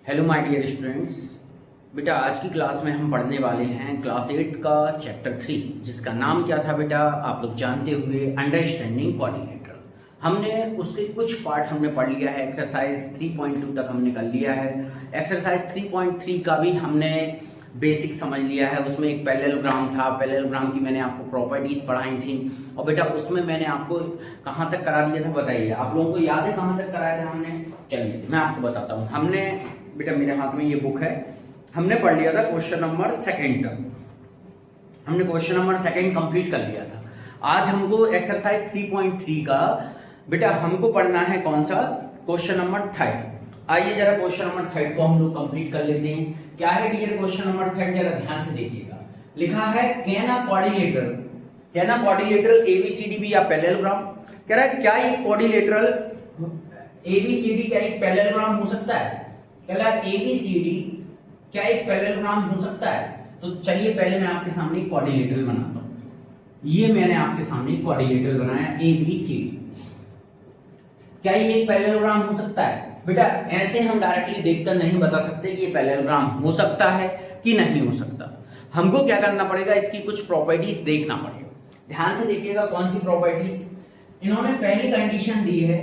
Hello my dear students. बेटा आज की क्लास में हम पढ़ने वाले हैं क्लास 8 का चैप्टर 3, जिसका नाम क्या था बेटा, आप लोग जानते हुए अंडरस्टैंडिंग कोऑर्डिनेटर। हमने उसके कुछ पार्ट हमने पढ़ लिया है। एक्सरसाइज 3.2 तक हमने कर लिया है। एक्सरसाइज 3.3 का भी हमने बेसिक समझ लिया है। उसमें एक पैरेललोग्राम था। पैरेललोग्राम की मैंने आपको प्रॉपर्टीज पढ़ाई थी और बेटा उसमें मैंने आपको कहाँ तक करा दिया था, बताइए आप लोगों को याद है कहाँ तक कराया था हमने? चलिए मैं आपको बताता हूँ। हमने बेटा मेरे हाथ में ये बुक है, हमने पढ़ लिया था क्वेश्चन नंबर सेकंड तक। हमने क्वेश्चन नंबर सेकंड कंप्लीट कर लिया था। आज हमको एक्सरसाइज 3.3 का बेटा हमको पढ़ना है कौन सा, क्वेश्चन नंबर थर्ड। आइए जरा क्वेश्चन नंबर थर्ड को हम लोग कंप्लीट कर लेते हैं। क्या है डियर क्वेश्चन नंबर थर्ड, जरा ध्यान से देखिएगा। लिखा है can a coordinator ABCD be या पैरेललोग्राम। कह रहा है क्या एक कोऑर्डिनेटर एबीसीडी क्या एक पैरेललोग्राम हो सकता है? कह रहा है एबीसीडी क्या एक पैरेललोग्राम हो सकता है? तो चलिए पहले मैं आपके सामने एक कोऑर्डिनेटर बनाता हूं। ये मैंने आपके सामने एक कोऑर्डिनेटर बनाया एबीसीडी। क्या ये एक पैरेललोग्राम हो सकता है? बेटा ऐसे हम डायरेक्टली देखकर नहीं बता सकते कि ये पैरेललोग्राम हो सकता है कि नहीं हो सकता। हमको क्या करना पड़ेगा, इसकी कुछ प्रॉपर्टीज देखना पड़ेगा। ध्यान से देखिएगा कौन सी प्रॉपर्टीज। इन्होंने पहली कंडीशन दी है,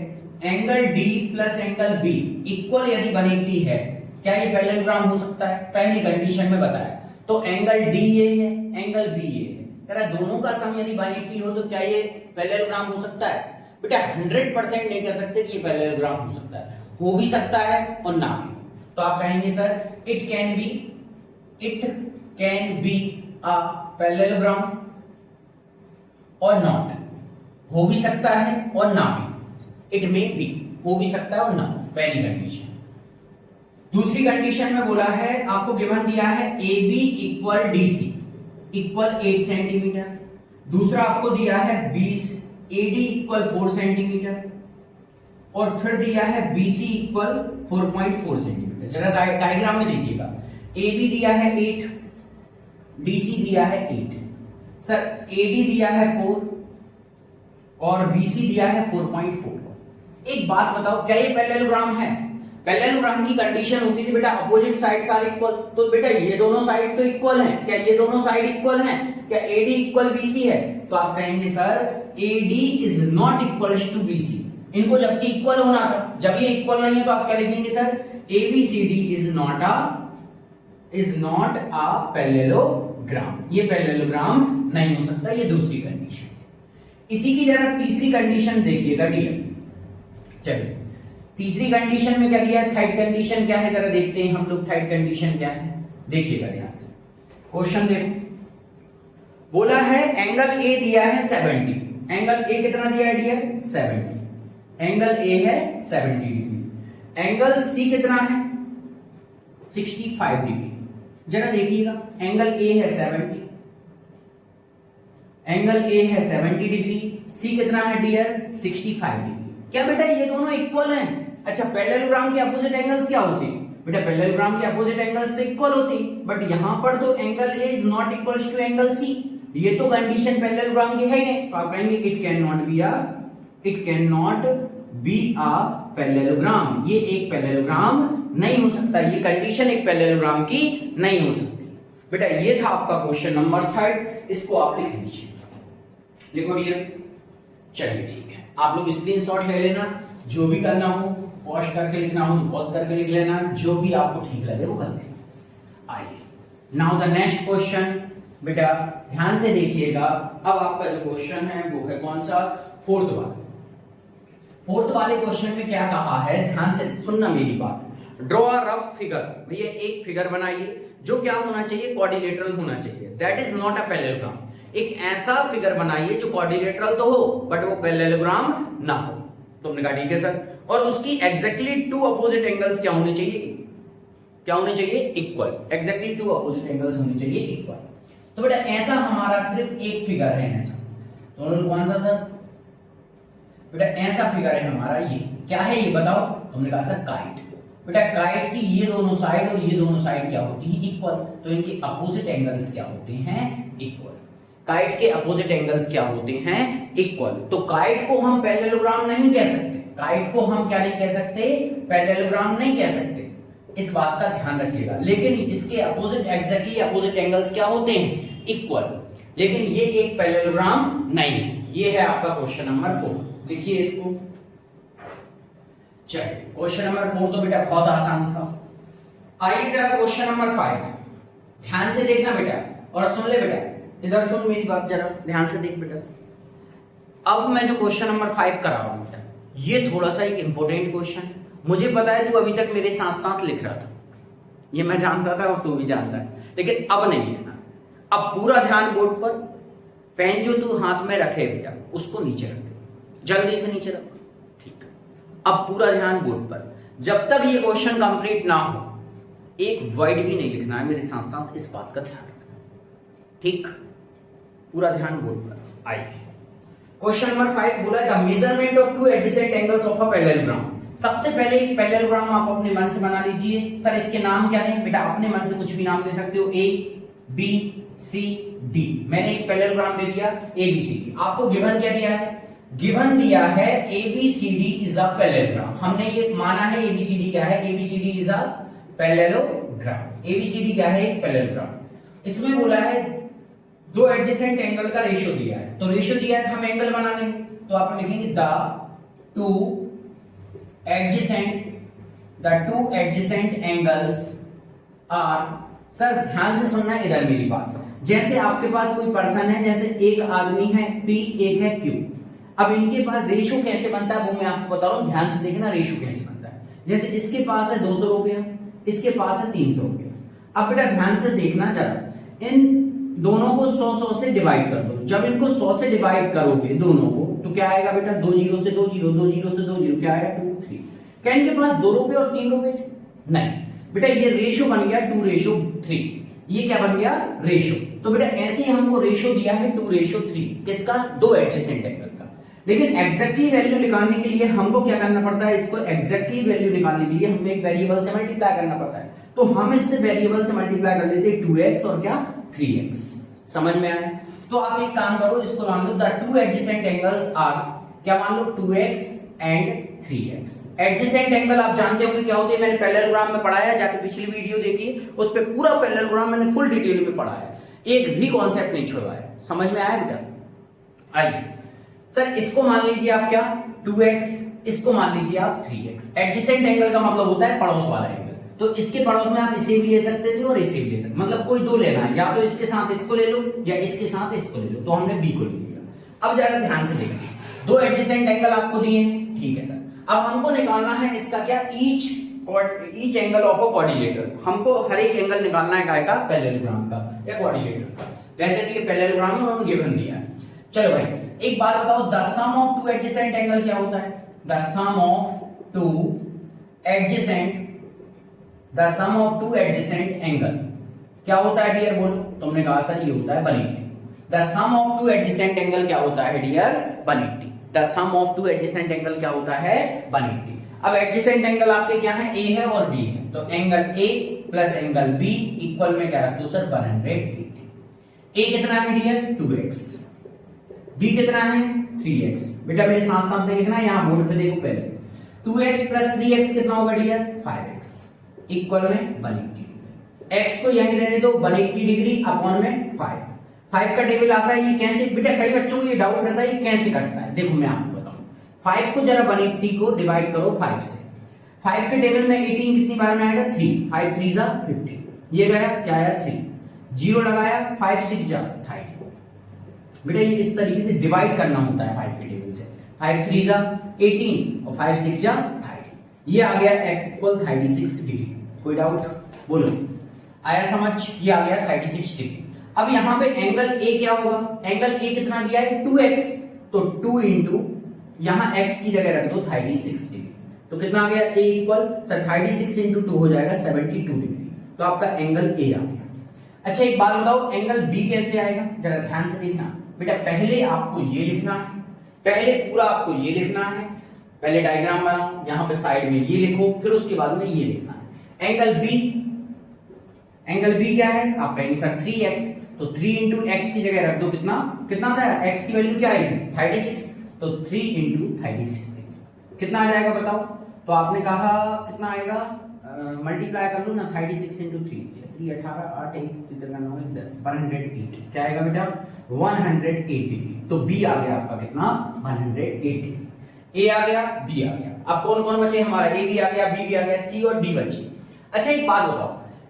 angle D plus angle B equal यदि 180 है, क्या ये पैरेललोग्राम हो सकता है? पहली कंडीशन में बताया। तो एंगल डी ये है, एंगल बी ये है। कह रहा है दोनों का सम यदि 180 हो तो क्या ये पैरेललोग्राम हो सकता है? बेटा 100% नहीं कह सकते कि ये पैरेललोग्राम हो सकता है। हो भी सकता है और ना भी। तो आप कहेंगे sir it can be a parallelogram और नॉट। हो भी सकता है और ना भी। इट मे बी, हो भी सकता है और ना, पहली कंडीशन। दूसरी कंडीशन में बोला है, आपको गिवन दिया है A B equal D C equal 8 centimetre. दूसरा आपको दिया है 20 ए डी इक्वल 4 सेंटीमीटर और फिर दिया है बी सी इक्वल 4.4 सेंटीमीटर। जरा डायग्राम में देखिएगा, ए बी दिया है 8, डी सी दिया है 8, सर ए डी दिया है 4 और बी सी दिया है 4.4। एक बात बताओ, क्या ये पैरेललोग्राम है? पैरेललोग्राम की कंडीशन होती थी बेटा अपोजिट साइड्स आर इक्वल। तो बेटा ये दोनों साइड तो इक्वल हैं। क्या ये दोनों साइड इक्वल हैं? क्या एडी इक्वल बीसी है? तो आप कहेंगे sir AD is not equals to BC. इनको जबकि इक्वल होना था, जब ये इक्वल नहीं है तो आप क्या लिखेंगे sir, ABCD is not a parallelogram. ये पैरेललोग्राम नहीं हो सकता। ये दूसरी कंडीशन। इसी की जरा तीसरी कंडीशन देखिएगा डियर। चलिए तीसरी कंडीशन में क्या दिया है, थर्ड कंडीशन क्या है, जरा देखते हैं हम लोग थर्ड कंडीशन क्या है। देखिएगा ध्यान से क्वेश्चन देखो। बोला है एंगल ए दिया है 70। एंगल ए कितना दिया है डियर? 70। एंगल ए है 70 डिग्री। एंगल सी कितना है? 65 डिग्री। जरा देखिएगा, एंगल ए है 70, एंगल ए है 70 डिग्री, सी कितना है डियर? 65 डिग्री। क्या बेटा ये दोनों इक्वल हैं? अच्छा पैरेललोग्राम के अपोजिट एंगल्स क्या होते हैं? बेटा पैरेललोग्राम के अपोजिट एंगल्स तो इक्वल होते हैं, बट यहां पर तो angle A is not equals to angle C. ये तो कंडीशन पैरेललोग्राम की है नहीं। तो आप कहेंगे it can not be a parallelogram. ये एक पैरेललोग्राम नहीं हो सकता। ये कंडीशन एक पैरेललोग्राम की नहीं हो सकती। बेटा ये था आपका क्वेश्चन नंबर थर्ड। इसको आप लिख लीजिए। लिखो डियर। चलिए ठीक है, आप लोग स्क्रीनशॉट ले लेना। जो भी करना हो पॉज करके लिखना हो तो पॉज करके लिख लेना। जो भी आपको ठीक लगे वो कर लेना। आइए नाउ द नेक्स्ट क्वेश्चन। बेटा ध्यान से देखिएगा। अब आपका जो क्वेश्चन है वो है कौन सा? फोर्थ वाले क्वेश्चन में क्या कहा है, ध्यान से सुनना मेरी बात। Draw a rough figure. भैया एक फिगर बनाइए जो क्या होना चाहिए, क्वाड्रिलेटरल होना चाहिए। That is not a parallelogram. एक ऐसा फिगर बनाइए जो क्वाड्रिलेटरल तो हो बट वो पैरेललोग्राम ना हो। तुमने कहा ठीक है सर। और उसकी एग्जैक्टली टू अपोजिट एंगल्स क्या होने चाहिए? Equal. Exactly two opposite angles होने चाहिए इक्वल। तो बेटा ऐसा हमारा सिर्फ एक फिगर है ऐसा। तो कौन सा सर? बेटा ऐसा फिगर है हमारा। ये क्या है ये बताओ? तुमने कहा सर काइट। बेटा काइट की ये दोनों साइड और ये दोनों साइड क्या होती है? इक्वल। तो इनके अपोजिट एंगल्स क्या होते हैं? इक्वल। काइट के अपोजिट एंगल्स क्या होते हैं? इक्वल। तो काइट को हम पैरेललोग्राम नहीं कह सकते। काइट को हम क्या नहीं कह सकते? पैरेललोग्राम नहीं कह सकते। इस बात का ध्यान रखिएगा। लेकिन इसके अपोजिट, एग्जैक्टली अपोजिट एंगल्स क्या होते हैं? इक्वल। लेकिन ये एक पैरेललोग्राम नहीं है। ये है आपका क्वेश्चन नंबर 4। लिखिए इसको। चलिए क्वेश्चन नंबर 4 तो बेटा बहुत आसान था। आइए जरा क्वेश्चन नंबर 5। ध्यान से देखना बेटा और सुन ले बेटा, इधर सुन मेरी बात, जरा ध्यान से देख बेटा। अब मैं जो क्वेश्चन नंबर 5 करा रहा हूं बेटा, ये थोड़ा सा एक इंपॉर्टेंट क्वेश्चन है। मुझे पता है तू अभी तक मेरे साथ साथ लिख रहा था, ये मैं जानता था और तू भी जानता है, लेकिन अब नहीं लिखना। अब पूरा ध्यान बोर्ड पर। पेन जो तू हाथ में रखे बेटा उसको नीचे रख दे, जल्दी से नीचे रख। ठीक। अब पूरा ध्यान बोर्ड पर। जब तक ये क्वेश्चन कंप्लीट ना हो एक वर्ड भी नहीं लिखना है मेरे साथ साथ, इस बात का ध्यान रखना। ठीक, पूरा ध्यान बोर्ड पर। आइए क्वेश्चन नंबर 5 बोला the measurement of two adjacent angles of a parallelogram. सबसे पहले एक पैरेललोग्राम आप अपने मन से बना लीजिए। सर इसके नाम क्या दें? बेटा अपने मन से कुछ भी नाम दे सकते हो, ए बी सी डी। मैंने एक पैरेललोग्राम दे दिया ए बी सी डी। आपको गिवन क्या दिया है? गिवन दिया है A B C D is a parallelogram. हमने ये माना है ए बी सी डी क्या है? A B C D is a parallelogram. A B C D क्या है? एक पैरेललोग्राम। इसमें बोला है दो एडजेसेंट एंगल का रेशियो दिया है, तो रेशियो दिया है तो हम एंगल बना लेंगे। तो आप लिखेंगे the two adjacent angles are. Sir ध्यान से सुनना इधर मेरी बात। जैसे आपके पास कोई पर्सन है, जैसे एक आदमी है P, एक है Q। अब इनके पास रेशियो कैसे बनता है वो मैं आपको बता रहा हूं, ध्यान से देखना रेशियो कैसे बनता है। जैसे इसके पास है 200 रुपया, इसके पास है 300 रुपया। अब बेटा ध्यान से देखना जरा, इन दोनों को 100 से डिवाइड कर दो। जब इनको 100 से डिवाइड करोगे दोनों को तो क्या आएगा बेटा? 2 जीरो से 2 जीरो, 2 जीरो से 2 जीरो, क्या आएगा? 2 3। क्या इनके पास 2 रुपए और 3 रुपए थे? नहीं बेटा, ये रेशियो बन गया 2:3। ये क्या बन गया? रेशियो। तो बेटा ऐसे ही हमको रेशियो दिया है 2:3। किसका? दो एडजेसेंट एंगल का। लेकिन एग्जैक्टली वैल्यू निकालने के लिए हमको क्या करना पड़ता है? इसको एग्जैक्टली वैल्यू निकालने के लिए हमें एक वेरिएबल से मल्टीप्लाई करना पड़ता है। तो हम इससे वेरिएबल से मल्टीप्लाई कर लेते हैं 2x और क्या 3x। समझ में आया? तो आप एक काम करो, इसको मान लो the two adjacent angles are, क्या मान लो 2x and 3x। Adjacent angle आप जानते होंगे क्या होते हैं, मैंने पैरेललोग्राम में पढ़ाया, जाके पिछली वीडियो देखिए, उस पे पूरा पैरेललोग्राम मैंने फुल डिटेल में पढ़ाया, एक भी कॉन्सेप्ट नहीं छुड़वाया। समझ में आया बेटा? आइए सर इसको मान लीजिए आप क्या 2x, इसको मान लीजिए आप 3x। एडजेसेंट एंगल का मतलब होता है पड़ोस वाला एंगल। तो इसके पड़ोस में आप इसे भी ले सकते थे और इसे भी ले सकते, मतलब कोई दो लेना है, या तो इसके साथ इसको ले लो या इसके साथ इसको ले लो। तो हमने b को ले लिया। अब जरा ध्यान से देखिए, दो एडजेसेंट एंगल आपको दिए हैं, ठीक है सर। अब हमको निकालना है इसका क्या, each angle of a quadrilateral. हमको हर एक एंगल निकालना है काय का, पैरेललोग्राम का या क्वाड्रिलेटरल का। वैसे तो ये पैरेललोग्राम है, उन्होंने गिवन दिया है। चलो भाई एक बात बताओ, the sum of two adjacent angle क्या होता है? The sum of two adjacent angle क्या होता है डियर? बोलो। तुमने कहा सर ये होता है 180। The sum of two adjacent angle क्या होता है dear? 180। The sum of two adjacent angle क्या होता है? 180। अब एडजेसेंट एंगल आपके क्या है? ए है और बी है, तो angle A plus angle B equal में क्या रख दो सर? 180। ए कितना है डियर? 2x। बी कितना है? 3x। बेटा मेरे साथ साथ देखना, यहां बोर्ड पे देखो पहले। 2x प्लस 3x कितना होगा डियर? 5x इक्वल में 180। x को यहीं रहने दो, 180 डिग्री अपॉन में 5 का टेबल आता है। ये कैसे बेटा, कई बच्चों को ये डाउट रहता है ये कैसे कटता है। देखो मैं आपको बताऊं, 5 को जरा 180 को डिवाइड करो 5 से। 5 के टेबल में 18 कितनी बार में आएगा? 3। 5 3 जा 15। ये गया क्या आया? 3। 0 लगाया, 5 6 जा 30। बेटा ये इस तरीके से डिवाइड करना होता है 5 के टेबल से। 5 3 जा 18 और 5 6 जा 30। ये आ गया x इक्वल 36 डिग्री। कोई डाउट? बोलो, आया समझ? ये आ गया 36 डिग्री। अब यहां पे एंगल ए क्या होगा? एंगल ए कितना दिया है? 2x। तो 2 इंटू यहां x की जगह रख दो 36 डिग्री। तो कितना आ गया? a इक्वल सर 36 इंटू 2 हो जाएगा 72 डिग्री। तो आपका एंगल ए आ गया। अच्छा एक बात बताओ, एंगल बी कैसे आएगा? जरा ध्यान से देखना बेटा। पहले आपको ये लिखना है, पहले पूरा आपको ये लिखना है। पहले डायग्राम बनाओ, यहां पे साइड में ये लिखो, फिर उसके बाद में ये लिखना है। एंगल बी क्या है? आप कहेंगे सर 3x। तो 3 इंटू एक्स की जगह रख दो, कितना था? x की वैल्यू क्या आएगी? 36। तो 3 इंटू 36 कितना आ जाएगा बताओ? तो आपने कहा कितना आएगा? मल्टीप्लाई कर लो ना, 36 इंटू 3 3 18 8 1 3 9 10 108 क्या आएगा बेटा 108 डिग्री। तो बी आ गया आपका कितना 108 डिग्री। ए आ गया बी आ गया। अब कौन कौन बचे हमारा, ए भी आ गया बी भी आ गया सी और डी बचे। अच्छा एक बात बताओ,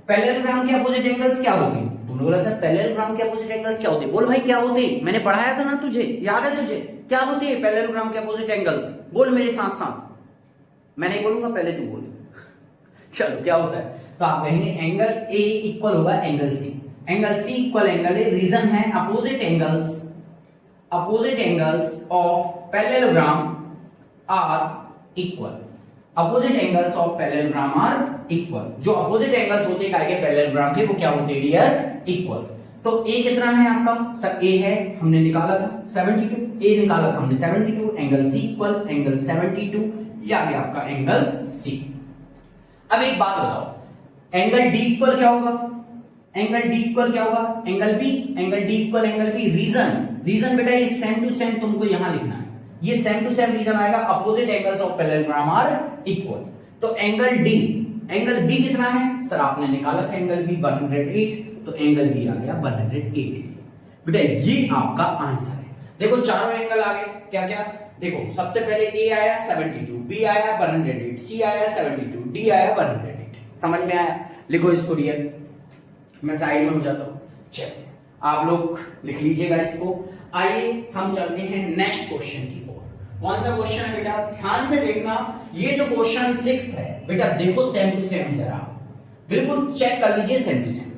पैरेललोग्राम के अपोजिट एंगल्स क्या होते हैं? तुमने बोला सर पैरेललोग्राम के अपोजिट एंगल्स क्या होते हैं? बोल भाई क्या होते हैं, मैंने पढ़ाया था ना तुझे, याद है तुझे क्या होते हैं पैरेललोग्राम के अपोजिट एंगल्स? बोल मेरे साथ साथ, मैं नहीं बोलूंगा पहले तू बोल। चलो क्या होता है, तो आप कहेंगे एंगल ए इक्वल होगा angle C. Angle C equal angle A, reason है opposite angles of parallelogram are equal. Opposite angles of parallelogram are equal. जो अपोजिट एंगल्स होते हैं के पैरेललोग्राम के वो क्या होते हैं डियर इक्वल। तो ए कितना है आपका सर, ए है हमने निकाला था 72, ए निकाला था हमने 72, एंगल सी इक्वल एंगल 72, ये आ गया आपका एंगल सी। अब एक बात बताओ, एंगल डी इक्वल क्या होगा? एंगल डी इक्वल क्या होगा? Angle B. Angle D equal angle B. Reason बेटा ये सेम टू सेम तुमको यहां लिखना है, ये सेम टू सेम रीजन आएगा opposite angles of parallelogram are equal. तो एंगल डी, एंगल बी कितना है सर, आपने निकाला था एंगल बी 108, तो एंगल बी आ गया 108। बेटा ये आपका आंसर है। देखो चारों एंगल आ गए, क्या क्या देखो, सबसे पहले ए आया 72, बी आया 108, सी आया 72, डी आया 108। समझ में आया? लिखो इसको डियर, मैं साइड में हो जाता हूं। चलिए आप लोग लिख लीजिएगा इसको। आइए हम चलते हैं नेक्स्ट क्वेश्चन की ओर। कौन सा क्वेश्चन है बेटा, ध्यान से देखना। ये जो क्वेश्चन 6 है बेटा, देखो सेम टू सेम है, बिल्कुल चेक कर लीजिए सेम टू सेम।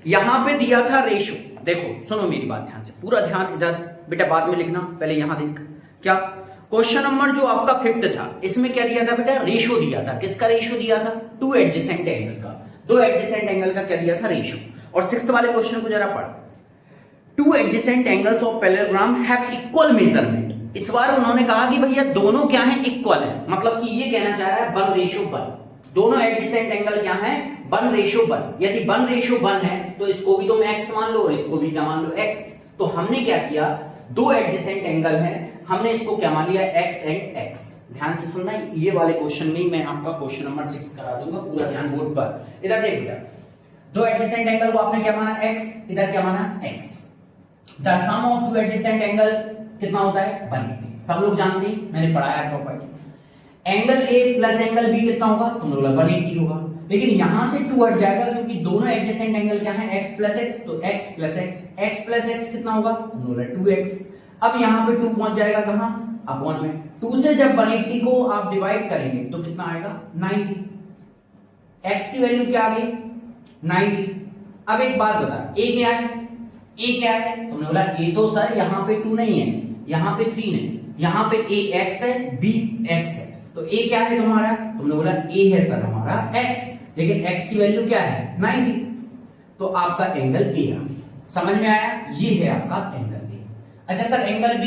यहां पे दिया था रेशो, देखो सुनो मेरी बात ध्यान से, पूरा ध्यान इधर बेटा, बाद में लिखना, पहले यहां देख। क्या क्वेश्चन नंबर जो आपका 5th था, इसमें क्या दिया था बेटा, रेशो दिया था। किसका रेशो दिया था? टू एडजेसेंट एंगल का, दो एडजेसेंट एंगल का क्या दिया था, रेशो। और 6th वाले क्वेश्चन को जरा पढ़। To adjacent angles of parallelogram have equal measurement. इस बार उन्होंने कहा कि भैया दोनों क्या है, इक्वल है, मतलब कि ये कहना चाह रहा है 1:1। दोनों एडजेसेंट एंगल क्या है, 1:1। यदि 1:1 है तो इसको भी तुम x मान लो और इसको भी क्या मान लो, x। तो हमने क्या किया, दो एडजेसेंट एंगल है, हमने इसको क्या मान लिया, x एंड x। ध्यान से सुनना, ये वाले क्वेश्चन में मैं आपका क्वेश्चन नंबर 6 करा दूंगा, पूरा ध्यान बोर्ड पर। इधर देख बेटा, दो एडजेसेंट एंगल को आपने क्या माना, x, इधर क्या माना, x। The sum of two adjacent angle कितना होता है, 180। सब लोग जानते हैं, मैंने पढ़ाया है property. Angle A plus angle B कितना होगा, तुमने बोला 180 होगा, लेकिन यहां से 2 हट जाएगा क्योंकि दोनों एडजेसेंट एंगल क्या है, x प्लस x, तो x प्लस x कितना होगा, तुमने बोला 2x। अब यहां पे 2 पहुंच जाएगा कहां, अपॉन में। 2 से जब 180 को आप डिवाइड करेंगे तो कितना आएगा, 90। x की वैल्यू क्या आ गई, 90। अब एक बात बता, a क्या है, a क्या है, तुमने बोला a तो सर यहां पे 2 नहीं है, यहां पे 3 है, यहां पे a x है, b x है, तो a क्या है तुम्हारा, तुमने बोला a है सर हमारा x, लेकिन x की वैल्यू क्या है, 90। तो आपका एंगल a आ गया। समझ में आया, ये है आपका एंगल a। अच्छा सर एंगल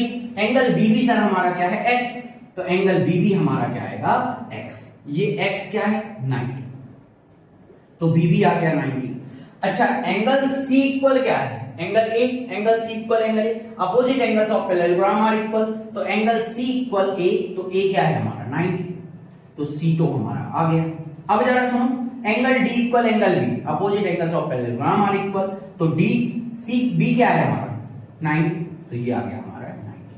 b भी सर हमारा क्या है, x, तो एंगल b भी हमारा क्या आएगा, x। ये x क्या है, 90, तो b भी आ गया 90। अच्छा एंगल c इक्वल क्या है, angle a, angle c equal angle a, opposite angles of parallelogram are equal, तो एंगल c इक्वल a, तो a क्या है हमारा 90, तो c तो हमारा आ गया। अब जरा सुनो, angle d equal angle b, opposite angles of parallelogram are equal, तो d c b क्या है हमारा 90, तो ये आ गया हमारा 90।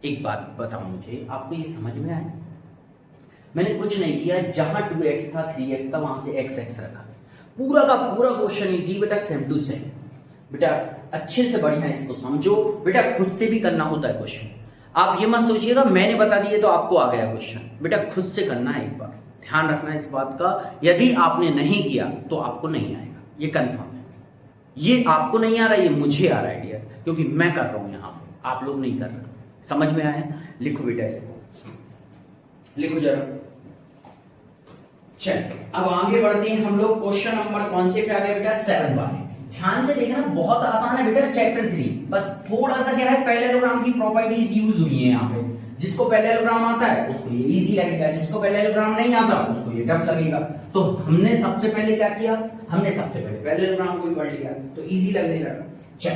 एक बात बताओ मुझे, आपको ये समझ में आया? मैंने कुछ नहीं किया, जहां 2x था 3x था वहां से x रखा, पूरा का पूरा क्वेश्चन इजी बेटा, सेम टू सेम। बेटा अच्छे से बढ़िया इसको समझो बेटा, खुद से भी करना होता है क्वेश्चन। आप ये मत सोचिएगा मैंने बता दिए तो आपको आ गया क्वेश्चन, बेटा खुद से करना है, एक बार ध्यान रखना इस बात का। यदि आपने नहीं किया तो आपको नहीं आएगा, ये कंफर्म है। ये आपको नहीं आ रहा, ये मुझे आ रहा है डियर, क्योंकि मैं कर रहा हूं यहां पे, आप लोग नहीं कर रहे। समझ में आया? लिखो बेटा इसको, लिखो जरा। चल अब आगे बढ़ते हैं हम लोग, क्वेश्चन नंबर कौन से पे आ गए बेटा, 7 वाले। ध्यान से देखना, बहुत आसान है बेटा, चैप्टर 3। बस थोड़ा सा क्या है, पैरेललोग्राम की प्रॉपर्टीज यूज हुई है यहाँ पे। जिसको पैरेललोग्राम आता है उसको ये इजी लगेगा, जिसको पैरेललोग्राम नहीं आता उसको ये टफ लगेगा। तो हमने सबसे पहले क्या किया, हमने सबसे पहले पैरेललोग्राम को ही पढ़ लिया, तो इजी लगने लगा। चल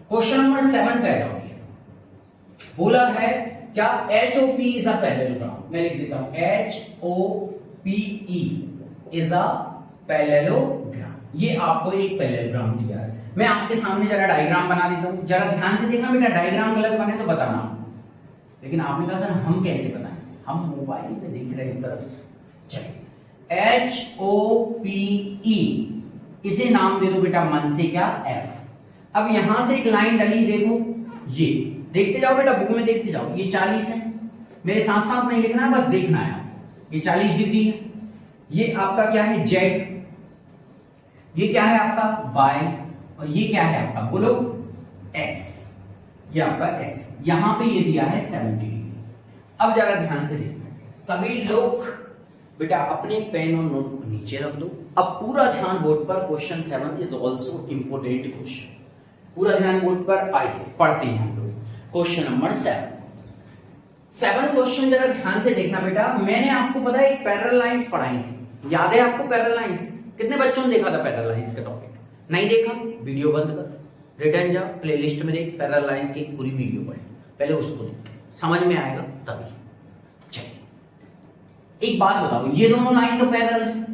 क्वेश्चन नंबर 7 पे आ जाओ। बोला है क्या, HOP इज अ पैरेललोग्राम। मैं लिख देता हूं HOP PE is a parallelogram. ये आपको एक पैरेललोग्राम दिया है। मैं आपके सामने जरा डायग्राम बना देता हूं, जरा ध्यान से देखना बेटा, डायग्राम गलत बने तो बताना। लेकिन आपने कहा सर हम कैसे बताएं, हम मोबाइल पे देख रहे हैं सर। चलिए HOPE इसे नाम दे दो बेटा मन से क्या F। अब यहां से एक लाइन डली, देखो ये देखते जाओ बेटा, बुक में देखते जाओ। ये 40 है, मेरे साथ साथ नहीं लिखना है, बस देखना है। ये 40 डिग्री है। ये आपका क्या है Z, ये क्या है आपका Y, और ये क्या है आपका बोलो X। ये आपका X, यहां पे ये दिया है 70 डिग्री। अब जरा ध्यान से देखना, सभी लोग बेटा अपने पेन और नोट को नीचे रख दो। अब पूरा ध्यान बोर्ड पर, question 7 is also important question. पूरा ध्यान बोर्ड पर, आइए पढ़ते हैं हम लोग क्वेश्चन नंबर 7 क्वेश्चन जरा ध्यान से देखना बेटा। मैंने आपको पता है एक पैरेलल लाइंस पढ़ाई थी, याद है आपको पैरेलल लाइंस? कितने बच्चों ने देखा था पैरेलल लाइंस का टॉपिक? नहीं देखा? वीडियो बंद कर, रिटर्न जा, प्लेलिस्ट में देख, पैरेलल लाइंस की पूरी वीडियो पढ़, पहले उसको देख, समझ में आएगा तभी। चलिए एक बात बताओ, ये दोनों लाइन तो पैरेलल है।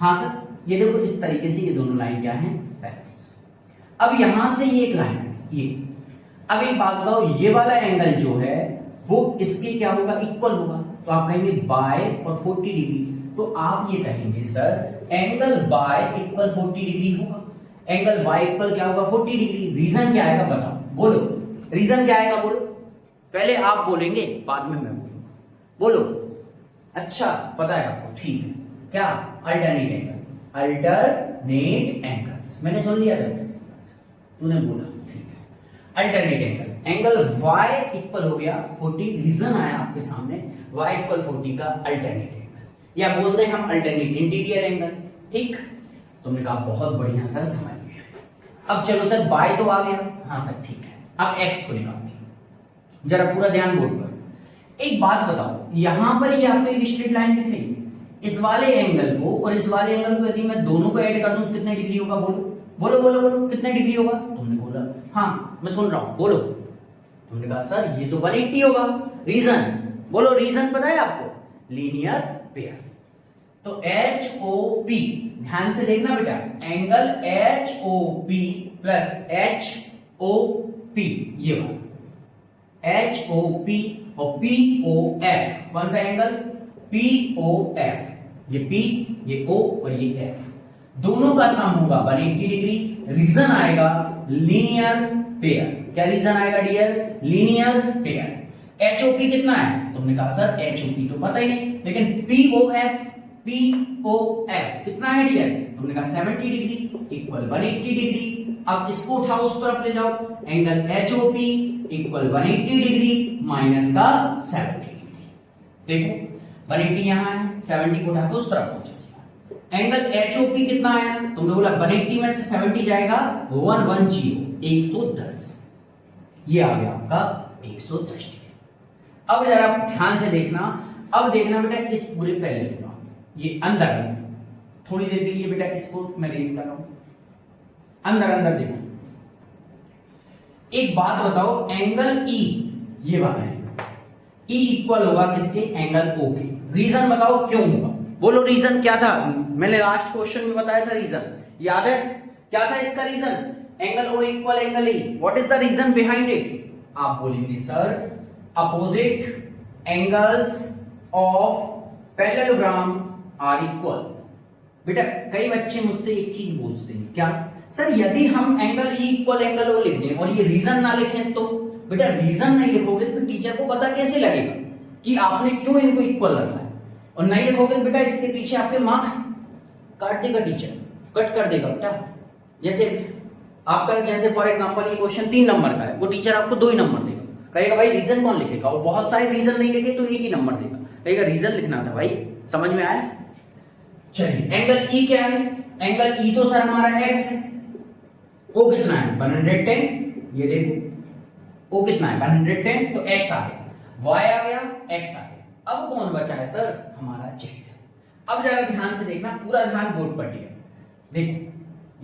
हाँ सर, ये देखो इस तरीके से ये दोनों लाइन क्या है पैरेलल। अब यहां से ये एक लाइन है ये। अब एक बात बताओ, ये वाला एंगल जो है वो इसके क्या होगा, इक्वल होगा। तो आप कहेंगे बाय और 40 डिग्री, तो आप ये कहेंगे sir angle y equal 40 degree होगा, एंगल बाय इक्वल क्या होगा 40 डिग्री। रीजन क्या आएगा बताओ, बोलो रीजन क्या आएगा, बोलो। पहले आप बोलेंगे बाद में मैं बोलूंगा, बोलो। अच्छा पता है आपको, ठीक है। क्या? Alternate angle, alternate angle. मैंने सुन लिया था, तूने बोला, ठीक है। Alternate angle, angle y equal हो गया 40, रीजन आया आपके सामने, y इक्वल 40 का अल्टरनेट एंगल, या बोल दें हम अल्टरनेट इंटीरियर एंगल। ठीक, तुमने कहा बहुत बढ़िया सर, समझ गया। अब चलो सर y तो आ गया, हाँ सर ठीक है। अब x को निकालते हैं, जरा पूरा ध्यान बोर्ड पर। एक बात बताओ, यहां पर ये आपको एक स्ट्रेट लाइन दिख रही है, इस वाले एंगल को और इस वाले एंगल को यदि मैं दोनों को ऐड कर दूं कितने डिग्री होगा, बोलो बोलो बोलो बोलो, कितने डिग्री होगा? तुमने बोला हाँ मैं सुन रहा हूं, बोलो। तुमने कहा सर ये तो 180 होगा। रीजन बोलो, रीजन पता है आपको? Linear pair. तो HOP, ध्यान से देखना बेटा, एंगल HOP प्लस HOP, ये वाला HOP और POF, कौन सा एंगल? POF। ये P, ये O और ये F, दोनों का सम होगा 180 डिग्री। रीजन आएगा लीनियर पेयर। क्या रीजन आएगा डियर? Linear pair. HOP कितना है? तुमने कहा सर HOP तो पता ही नहीं, लेकिन POF कितना है डियर? तुमने कहा 70 डिग्री इक्वल 180 डिग्री। अब इसको उठाओ उस तरफ ले जाओ, angle HOP equal 180 degree minus का 70 डिग्री। देखो 180 यहां है, 70 को उठा के उस तरफ पहुंचा दिया। एंगल HOP कितना आया? तुमने बोला 180 में से 70 जाएगा 110, 110। ये आ गया आपका 110 डिग्री। अब जरा ध्यान से देखना, अब देखना बेटा इस पूरे पैरेललोग्राम, ये अंदर थोड़ी देर के लिए बेटा इसको मैं रेस कर रहा हूं, अंदर अंदर देखो। एक बात बताओ, एंगल E, ये वाला एंगल E इक्वल होगा किसके? एंगल O के। रीजन बताओ क्यों होगा, बोलो रीजन क्या था? मैंने लास्ट क्वेश्चन में बताया था रीजन, याद है क्या था इसका रीजन? Angle O equal angle E। What is the reason behind it? आप बोलेंगे sir opposite angles of parallelogram are equal. बेटा कई बच्चे मुझसे एक चीज पूछते हैं, क्या सर यदि हम angle E equal angle O लिख दें और ये रीजन ना लिखें तो? बेटा रीजन नहीं लिखोगे तो टीचर को पता कैसे लगेगा कि आपने क्यों इनको इक्वल रखा है? और नहीं लिखोगे बेटा इसके पीछे आपके मार्क्स काट देगा टीचर, कट कर देगा बेटा। जैसे आपका, जैसे फॉर एग्जांपल ये क्वेश्चन 3 नंबर का है, वो टीचर आपको 2 ही नंबर देगा, कहेगा भाई रीजन कौन लिखेगा? वो बहुत सारे रीजन नहीं लिखे तो 1 ही नंबर देगा, कहेगा रीजन लिखना था भाई। समझ में आया? चलिए एंगल E क्या है? एंगल E तो सर हमारा x है। O कितना है? 110। ये देखो O कितना है? 110, तो x आ गया, y आ गया, x आ गया। अब कौन बचा है सर? हमारा z। अब जरा ध्यान से देखना, पूरा ध्यान बोर्ड पर दिया। देखो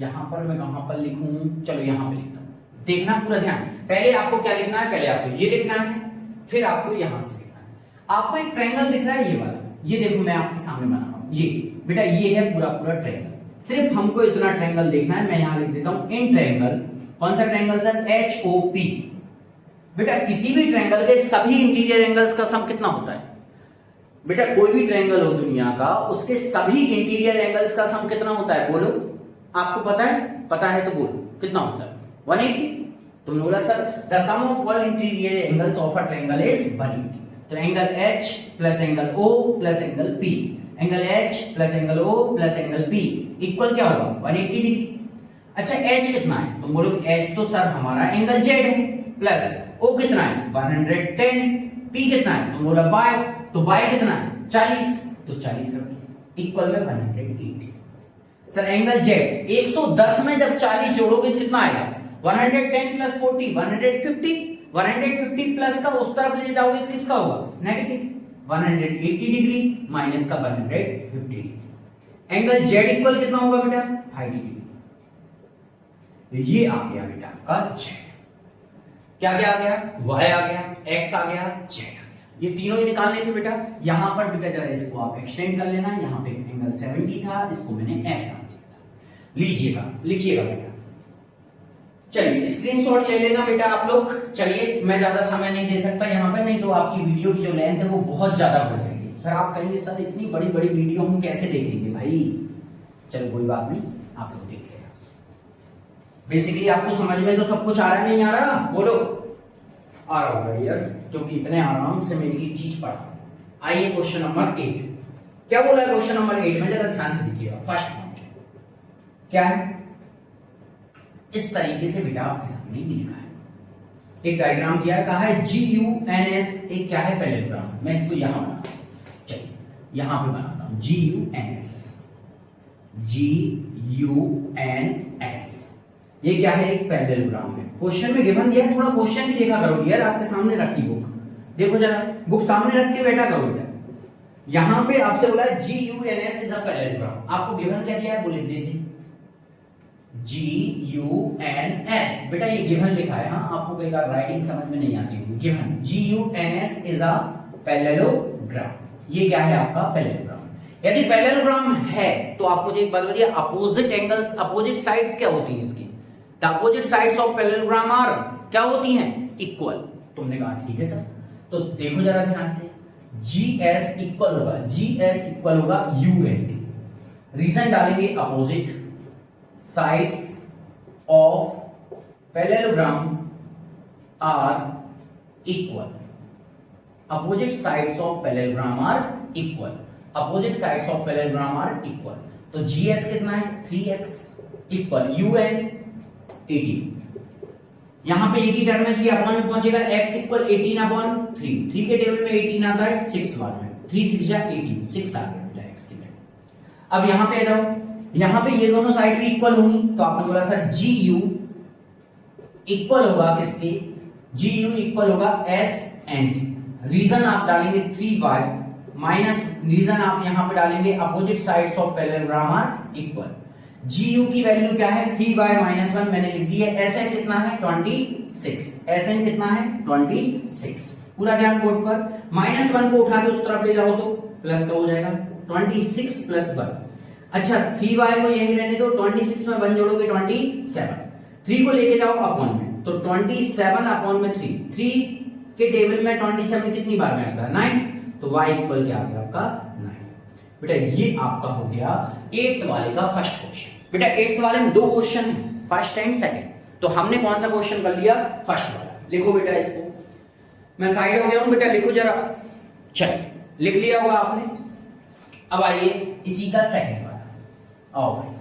यहां पर मैं कहां पर लिखूं? चलो यहां पे लिखता हूं, देखना पूरा ध्यान। पहले आपको क्या लिखना है? पहले आपको ये लिखना है, फिर आपको यहां से लिखना है। आपको एक ट्रायंगल दिख रहा है ये वाला, ये देखो मैं आपके सामने बना रहा हूं, ये बेटा ये है पूरा पूरा ट्रायंगल। सिर्फ हमको इतना ट्रायंगल देखना है, मैं यहां लिख देता हूं इन ट्रायंगल। कौन सा ट्रायंगल सर? HOP। बेटा किसी भी ट्रायंगल के सभी इंटीरियर एंगल्स का सम कितना होता है? बेटा कोई भी ट्रायंगल हो दुनिया का, उसके सभी इंटीरियर एंगल्स का सम कितना होता है? बोलो, आपको पता है? पता है तो बोलो कितना होता है? 180। तुमने बोला sir the sum of all interior angles of a triangle is 180। तो angle H plus angle O plus angle P, angle H plus angle O plus angle P equal क्या होगा? 180 डिग्री। अच्छा H कितना है? तुम बोलोगे H तो sir हमारा एंगल Z है, प्लस O कितना है? 110। P कितना है? तुम बोला बाय, तो बाय कितना है? 40, तो 40 रख दो इक्वल में 180। सर एंगल Z 110 में जब 40 जोड़ोगे तो कितना आएगा? 110 प्लस 40 150। 150 प्लस का उस तरफ ले जाओगे तो किसका होगा? नेगेटिव। 180 डिग्री माइनस का 150 डिग्री। एंगल Z इक्वल कितना होगा बेटा? 30 डिग्री। ये आ गया बेटा आपका Z। क्या क्या आ गया? Y आ गया, X आ गया, Z आ गया। ये तीनों ही निकालने थे बेटा। यहां पर बेटा जरा इसको आप एक्सटेंड कर लेना। यहां पे एंगल 70 था, इसको मैंने F डाल दिया। लीजिएगा, लिखिएगा बेटा। चलिए स्क्रीनशॉट ले लेना बेटा आप लोग। चलिए मैं ज्यादा समय नहीं दे सकता यहां पर, नहीं तो आपकी वीडियो की जो लेंथ है वो बहुत ज्यादा हो जाएगी। फिर आप कहेंगे सर इतनी बड़ी बड़ी वीडियो हम कैसे देखेंगे भाई। चलो कोई बात नहीं, आप लोग देख लेना। बेसिकली आपको समझ में तो सब कुछ आ रहा नहीं आ रहा? बोलो आ रहा होगा यार, क्योंकि इतने आराम से मेरी की चीज पढ़ा। आइए क्वेश्चन नंबर 8। क्या बोला है क्वेश्चन नंबर 8 में? जरा ध्यान से देखिएगा। फर्स्ट पॉइंट क्या है? इस तरीके से बेटा आपके सामने ये लिखा है, एक डायग्राम दिया है, कहा है GUNS एक क्या है? पैरेललोग्राम। मैं इसको यहां बनाता हूं, चलिए यहां पे बनाता हूं GUNS। ये क्या है? एक पैरेललोग्राम है। क्वेश्चन में गिवन दिया है, थोड़ा क्वेश्चन भी देखा करो यार, आपके सामने रखी बुक, देखो जरा बुक सामने रख के बैठा करो यार। यहां पे आपसे बोला है GUNS इज अ पैरेललोग्राम। आपको गिवन क्या दिया है वो लिख देते GUNS। बेटा ये गिवन लिखा है, हाँ आपको कई बार राइटिंग समझ में नहीं आती होगी। Given GUNS is a parallelogram. ये क्या है? आपका पैरेललोग्राम। यदि पैरेललोग्राम है तो आप मुझे एक बात बताइए, अपोजिट एंगल्स, अपोजिट साइड्स क्या होती हैं इसकी? The opposite sides of parallelogram are क्या होती हैं? इक्वल। तुमने कहा ठीक है सर। तो देखो जरा ध्यान से, GS इक्वल होगा UN। रीजन डालेंगे opposite sides of parallelogram are equal. Opposite sides of parallelogram are equal. Opposite sides of parallelogram are equal. तो GS कितना है? 3x equal UN 18। यहां पे एक ही टर्म में 3 अपॉन में पहुंचेगा, x इक्वल 18/3। 3 के टेबल में 18 आता है 6 बार में, 3 6 18, 6 आ गया x की वैल्यू। अब यहां पे आ जाओ, यहां पे ये दोनों साइड भी इक्वल होंगी, तो आपने बोला सर GU इक्वल होगा किसके? GU इक्वल होगा S एंड T। रीजन आप डालेंगे 3y माइनस, रीजन आप यहां पे डालेंगे opposite sides of parallelogram are equal. GU की वैल्यू क्या है? 3y माइनस 1 मैंने लिख दी है। SN कितना है? 26। SN कितना है? 26। पूरा ध्यान बोर्ड पर। माइनस 1 को उठा के उस तरफ ले जाओ तो प्लस का हो जाएगा, 26 प्लस 1। अच्छा 3y को यहीं रहने दो, 26 में 1 जोड़ोगे 27। 3 को लेके जाओ अपॉन में, तो 27 अपॉन में 3 के टेबल में 27 कितनी बार में आता है? 9। तो y इक्वल क्या आ गया आपका? 9। बेटा ये आपका हो गया 8th वाले का फर्स्ट क्वेश्चन। बेटा 8th वाले में 2 क्वेश्चन है, फर्स्ट एंड सेकंड। तो हमने कौन सा क्वेश्चन कर लिया? फर्स्ट वाला। लिखो बेटा इसको, मैं साइड हो गया हूं बेटा, लिखो जरा। चलिए लिख लिया होगा आपने। अब आइए इसी का सेकंड। आओ भाई,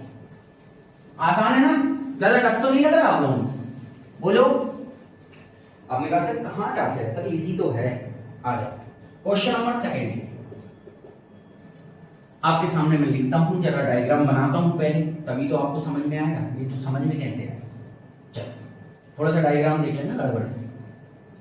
आसान है ना? ज्यादा टफ तो नहीं लग रहा आप लोगों को? बोलो। आपने कहा सर कहां टफ है? सर इजी तो है। आ जाओ क्वेश्चन नंबर सेकंड। आपके सामने मैं लिखता हूं, जरा डायग्राम बनाता हूं पहले, तभी तो आपको समझ में आएगा। ये तो समझ में कैसे आएगा? चलो थोड़ा सा डायग्राम देख लेना गड़बड़।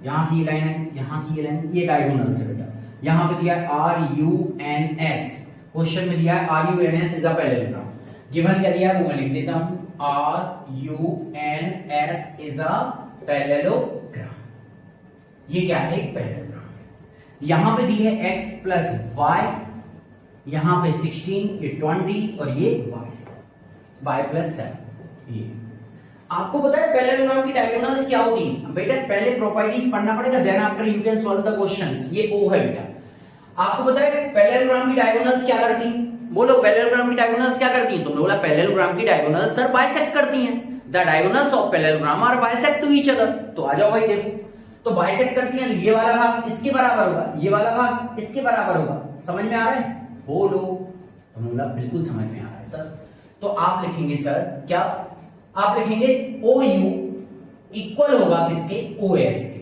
यहां से ये लाइन है, यहां से ये लाइन, ये डायगोनल से बेटा। यहां पे दिया RUNS, क्वेश्चन में दिया है RUNS is a parallelogram. Given क्या दिया है वो मैं लिख देता हूं, RUNS इज अ पैरेललोग्राम। ये क्या है? एक पैरेललोग्राम। यहां पे दी है x प्लस y यहां पे 16, ये 20 और ये y प्लस 7। ये आपको पता है पैरेललोग्राम की डायगोनल्स क्या होती हैं बेटा? पहले प्रॉपर्टीज पढ़ना पड़ेगा, then after you can solve the questions. ये O है बेटा। आपको पता है पैरेललोग्राम की डायगोनल्स क्या करती हैं? बोलो पैरेललोग्राम की डायगोनल्स क्या करती हैं? तुमने बोला पैरेललोग्राम की डायगोनल्स सर बाइसेक्ट करती हैं। The diagonals of parallelogram are bisect to each other. तो आ जाओ भाई देखो, तो बाइसेक्ट करती हैं, ये वाला भाग इसके बराबर होगा, ये वाला भाग इसके बराबर होगा। समझ में आ रहा है? बोलो। तुमने बोला बिल्कुल समझ में आ रहा है सर। तो आप लिखेंगे सर क्या? आप लिखेंगे OU इक्वल होगा किसके? OS के।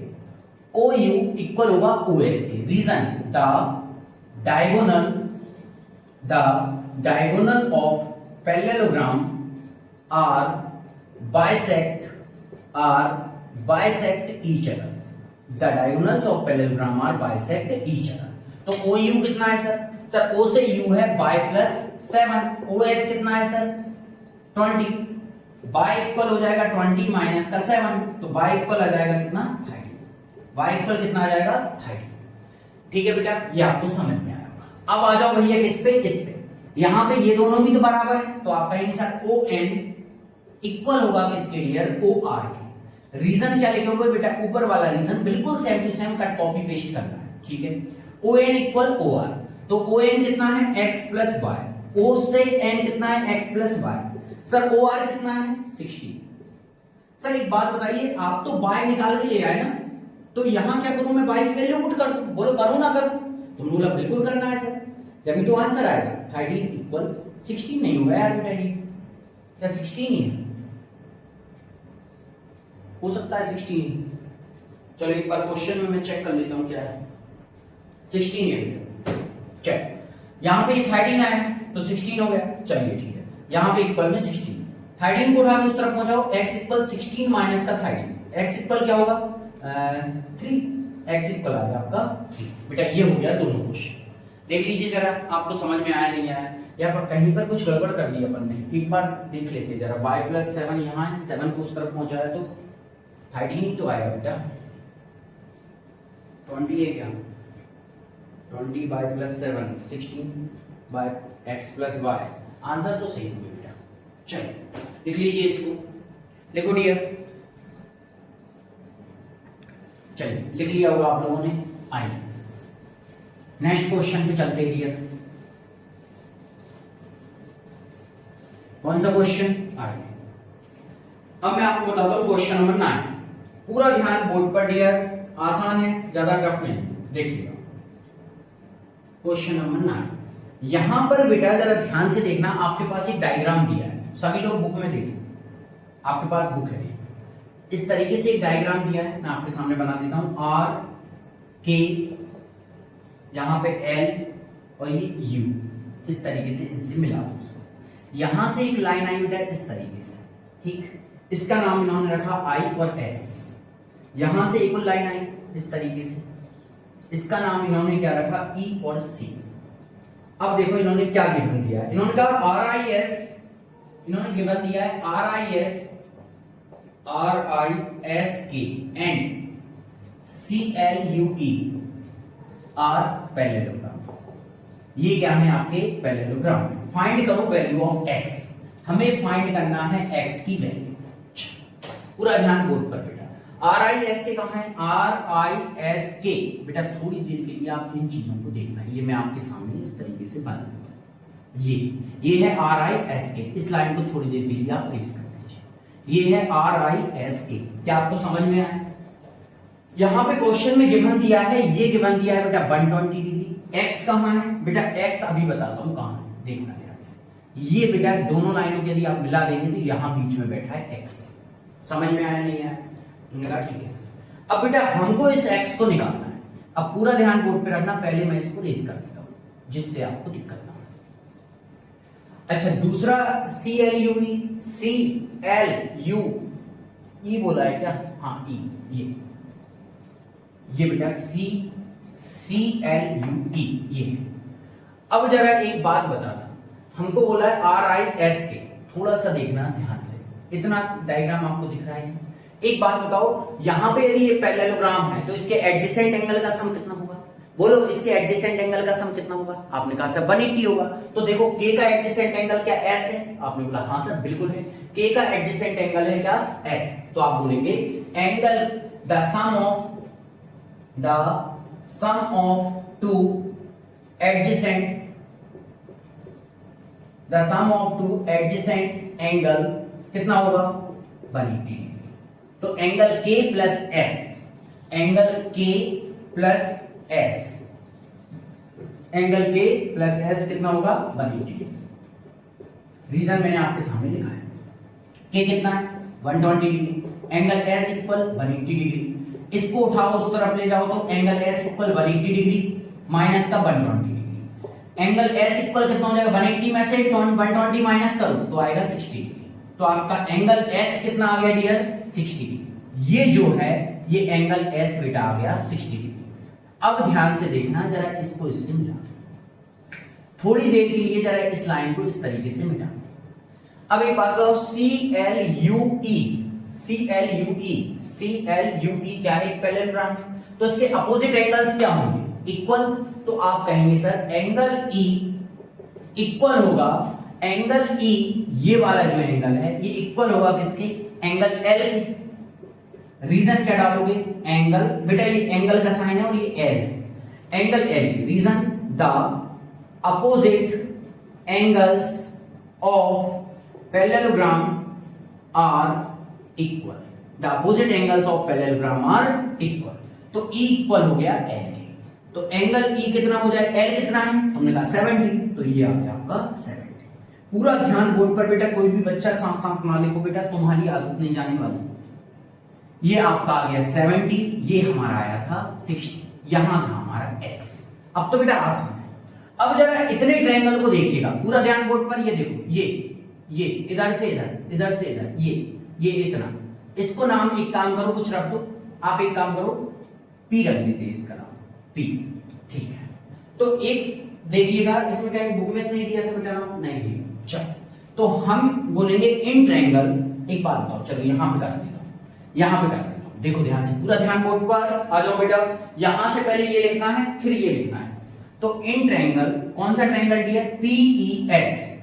OU इक्वल होगा OS के। Reason the diagonal of parallelogram are bisect each other. The diagonals of parallelogram are bisect each other. तो OU कितना है सर? सर O से U है y प्लस 7, OS कितना है सर? 20। y इक्वल हो जाएगा 20 माइनस का 7, तो y इक्वल आ जाएगा कितना? 30। y इक्वल कितना आ जाएगा? 30। ठीक है बेटा, ये आपको समझ में आया होगा। अब आ जाओ भैया किस पे? इस पे। यहां पे ये दोनों भी तो बराबर है, तो आप कहेंगे सर ON इक्वल होगा किसके डियर? OR के। रीजन क्या लिखोगे बेटा? ऊपर वाला रीजन बिल्कुल same to same cut copy paste करना है। ठीक है, ON इक्वल OR। तो ON कितना है? x plus y। O से n कितना है? x plus y। Sir OR कितना है? 60। सर एक बात बताइए, आप तो y निकाल के ले आए ना, तो यहां क्या करूं मैं? y की वैल्यू पुट करूं? बोलो करूं ना करूं? तुम बोला बिल्कुल करना है सर, जब तो आंसर आएगा। 13 इक्वल 16 नहीं होगा यार बेटा, ये क्या 16 ही है? हो सकता है 16। चलो एक बार क्वेश्चन में मैं चेक कर लेता हूं क्या है। 16 है चेक। यहां पे 13 आया तो 16 हो गया। चलिए ठीक है, यहां पे इक्वल में 16, 13 को उठा के उस तरफ पहुंचाओ। x इक्वल 16 माइनस का 13, x इक्वल क्या होगा? 3। x इक्वल आ गया आपका 3। बेटा ये हो गया दोनों क्वेश्चन। देख लीजिए जरा, आपको समझ में आया नहीं आया, या पर कहीं पर कुछ गड़बड़ कर दी अपन ने। एक बार देख लेते जरा। y प्लस 7 यहाँ है, 7 को उस तरफ पहुंचाया तो 13 ही तो आएगा बेटा। 20 है क्या? 20 y plus 7 16 by x plus y। Answer तो सही होगा बेटा। चलो लिख लीजिए इसको, लिखो डियर। चलिए लिख लिया होगा आप लोगों ने। आइए नेक्स्ट क्वेश्चन पे चलते हैं डियर। कौन सा क्वेश्चन? आइए अब मैं आपको बताता हूं क्वेश्चन नंबर 9। पूरा ध्यान बोर्ड पर डियर, आसान है, ज्यादा टफ नहीं। देखिएगा क्वेश्चन नंबर 9। यहां पर बेटा जरा ध्यान से देखना, आपके पास एक डायग्राम दिया है। सभी लोग बुक में देखिए, आपके पास बुक है। इस तरीके से एक डायग्राम दिया है, मैं आपके सामने बना देता हूं। R K, यहां पे L और ये U, इस तरीके से इनसे मिला दो उसको। यहां से एक लाइन आई बेटा इस तरीके से, ठीक। इसका नाम इन्होंने रखा I और S। यहां से एक और लाइन आई इस तरीके से, इसका नाम इन्होंने क्या रखा? E और C। अब देखो इन्होंने क्या गिवन दिया है। इन्होंने कहा RIS, इन्होंने गिवन दिया है RIS RISK and CLUE are parallelogram. ये क्या है आपके? पैरेललोग्राम। फाइंड करो वैल्यू ऑफ x। हमें फाइंड करना है x की वैल्यू। पूरा ध्यान बोर्ड पर बेटा। RISK कहां है? RISK बेटा थोड़ी देर के लिए आप इन चीजों को देखना है। ये मैं आपके सामने इस तरीके से बना दूंगा। ये है RISK। इस लाइन को थोड़ी देर के लिए आप ट्रेस कर लीजिए। ये है RISK। क्या आपको समझ में आया? यहां पे क्वेश्चन में गिवन दिया है, ये गिवन दिया है बेटा 120 डिग्री। x कहां है बेटा? x अभी बताता हूं कहां है, देखना ध्यान से। ये बेटा दोनों लाइनों के यदि आप मिला देंगे तो यहां बीच में बैठा है x। समझ में आया नहीं आया? तुमने कहा ठीक है सर। अब बेटा हमको इस x को निकालना है। अब पूरा ध्यान बोर्ड पे रखना, पहले मैं इसको रेस कर देता हूं जिससे आपको दिक्कत ना हो। अच्छा दूसरा CLUE बोला है क्या? हाँ E, ये बेटा CLUE ये है। अब जरा एक बात बताना, हमको बोला है RISK। थोड़ा सा देखना ध्यान से, इतना डायग्राम आपको दिख रहा है। एक बात बताओ, यहां पे यदि ये पैरेललोग्राम है तो इसके एडजेसेंट एंगल का सम कितना होगा? बोलो इसके एडजेसेंट एंगल का सम कितना होगा? आपने कहा सर 180 होगा। तो देखो k का एडजेसेंट एंगल क्या s है? आपने बोला हाँ सर बिल्कुल है, k का एडजेसेंट एंगल है क्या? s। तो आप बोलेंगे angle the sum of two adjacent angle कितना होगा? 180 डिग्री। तो angle k plus s, angle k plus s, angle k plus s कितना होगा? 180 डिग्री। रीजन मैंने आपके सामने लिखा है, k कितना है? 120 degree, angle s equal 180 degree. इसको उठाओ उस तरफ ले जाओ तो angle s equal 180 degree minus का 120 डिग्री। एंगल s इक्वल कितना हो जाएगा? 180 में से 120 माइनस करो तो आएगा 60 डिग्री। तो आपका एंगल s कितना आ गया डियर? 60 डिग्री। ये जो है ये एंगल s बेटा आ गया 60 डिग्री। अब ध्यान से देखना, जरा इसको इससे मिला, थोड़ी देर के लिए जरा इस लाइन को इस तरीके से मिटा। अब एक बात करो, CLUE क्या है? एक पैरेललोग्राम है, तो इसके अपोजिट एंगल्स क्या होंगे? इक्वल। तो आप कहेंगे सर एंगल E इक्वल होगा, एंगल E ये वाला जो एंगल है ये इक्वल होगा किसके? एंगल L के। रीजन क्या डालोगे? एंगल, बेटा ये एंगल का साइन है और ये L है, एंगल L की। Reason the opposite angles of parallelogram are equal, the opposite angles of parallelogram are equal. तो E इक्वल हो गया L के। तो एंगल E कितना हो जाए? L कितना है? हमने कहा 70, तो ये आ गया आपका 70। पूरा ध्यान बोर्ड पर बेटा, कोई भी बच्चा साथ साथ ना लिखो बेटा, तुम्हारी आदत नहीं जाने वाली। ये आपका आ गया 70, ये हमारा आया था 60, यहां था हमारा x। अब तो बेटा आसान है। अब जरा इतने ट्रायंगल को देखिएगा, पूरा ध्यान बोर्ड पर। ये देखो, ये इधर से इधर, इधर से इधर, ये इतना, इसको नाम एक काम करो, कुछ रख दो आप, एक काम करो p रख देते हैं, इसका नाम p, ठीक है। तो एक देखिएगा, इसमें क्या बुक में नहीं दिया था बेटा नाम? नहीं दिया। चलो तो हम बोलेंगे इन ट्रायंगल, एक बात बताओ, चलो यहां पे कर देता हूं, यहां पे कर देता हूं। देखो ध्यान से, पूरा ध्यान बोर्ड पर आ जाओ बेटा। यहां से पहले ये लिखना है, फिर ये लिखना है। तो इन ट्रायंगल, कौन सा ट्रायंगल दिया? PES।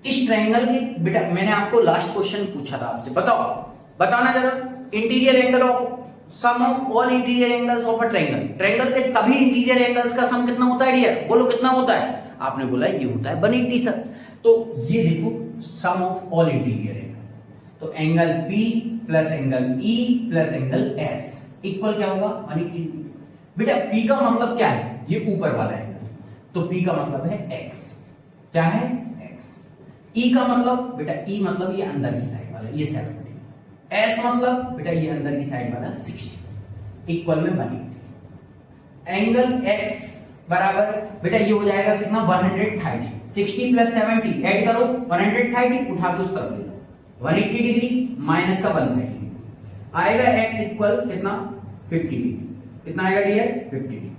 इस ट्रायंगल के बेटा मैंने आपको लास्ट क्वेश्चन पूछा था आपसे, बताओ, बताना जरा। Interior angle of sum of all interior angles of a triangle, triangle के सभी इंटीरियर एंगल्स का सम कितना होता है डियर? बोलो कितना होता है? आपने बोला ये होता है 180 सर। तो ये देखो सम ऑफ ऑल इंटीरियर एंगल, तो angle P plus angle E plus angle S equal क्या होगा? 180 बेटा P का मतलब क्या है? ये ऊपर वाला एंगल, तो P का मतलब है x। क्या है? x। E का मतलब बेटा, E मतलब ये अंदर की साइड वाला, ये 70। S मतलब बेटा ये अंदर की साइड वाला 60 इक्वल में 180। एंगल x बराबर बेटा ये हो जाएगा कितना? 130। 60 प्लस 70 ऐड करो 130, उठा के उस तरफ ले लो, 180 डिग्री माइनस का 130 डिग्री आएगा। x इक्वल कितना? 50 डिग्री। कितना आएगा डियर? 50 डिग्री।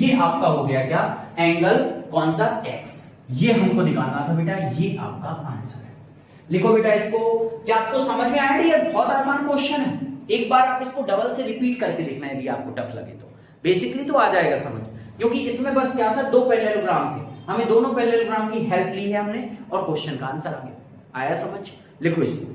ये आपका हो गया क्या? एंगल कौन सा? x। ये हमको निकालना था बेटा, ये आपका आंसर है। लिखो बेटा इसको। क्या आपको समझ में आया? ये बहुत आसान क्वेश्चन है, एक बार आप इसको डबल से रिपीट करके देखना यदि आपको टफ लगे तो। बेसिकली तो आ जाएगा समझ, क्योंकि इसमें बस क्या था, दो पैरेललोग्राम थे, हमें दोनों पैरेललोग्राम की हेल्प ली है हमने और क्वेश्चन का आंसर आ गया। आया समझ? लिखो इसको।